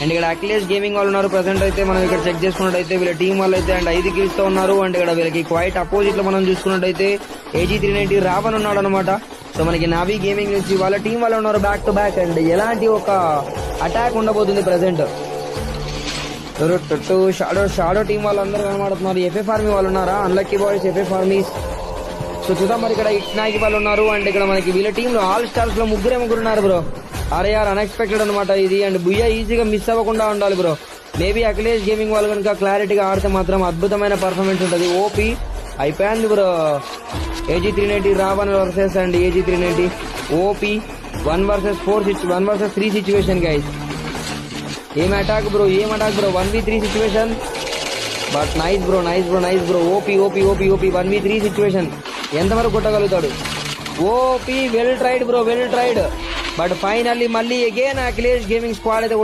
And ఇక్కడ Akhilesh gaming వాళ్ళు ఉన్నారు. ప్రెసెంట్ అయితే మనం ఇక్కడ చెక్ చేసుకున్నట్టయితే వీళ్ళ టీం వాళ్ళు అయితే అండ్ 5 kills తో ఉన్నారు. అండ్ ఇక్కడ వీళ్ళకి క్వైట్ అపోజిట్ లో మనం చూసుకున్నట్టయితే AG390 రావణ్ ఉన్నాడు అనమాట. సో మనకి నావీ గేమింగ్ నుంచి వాళ్ళ టీం వాళ్ళు ఉన్నారు బ్యాక్ టు బ్యాక్. అండ్ ఎలాంటి ఒక అటాక్ ఉండబోతుంది ప్రెసెంట్. షాడో టీం వాళ్ళందరూ కనబడుతున్నారు. FF ఆర్మీ వాళ్ళు ఉన్నారా? Unlucky boys FF armies. So చూద్దాం మరి ఇక్కడ ఇట్నాకి వాళ్ళు ఉన్నారు. అండ్ ఇక్కడ మనకి వీళ్ళ టీంలో ఆల్ స్టార్స్ లో ముగ్గురు ఉన్నారు బ్రో. ఆర్ఆర్ అన్ఎక్స్పెక్టెడ్ అనమాట ఇది. అండ్ బుయ్యా ఈజీగా మిస్ అవ్వకుండా ఉండాలి బ్రో. మేబీ అఖిలేష్ గేమింగ్ వాళ్ళు కనుక క్లారిటీగా ఆడితే మాత్రం అద్భుతమైన పర్ఫార్మెన్స్ ఉంటుంది. ఓపీ అయిపోయింది bro. AG390 Ravan versus and AG390 OP 1 vs 3 situation guys. ఏం attack bro 1v3 situation. But nice bro OP 1v3 situation. ఎంతవరకు కొట్టగలుగుతాడు? OP well tried bro, well tried. But finally మళ్ళీ అగైన్ అఖిలేష్ గేమింగ్ స్క్వాడ్ అయితే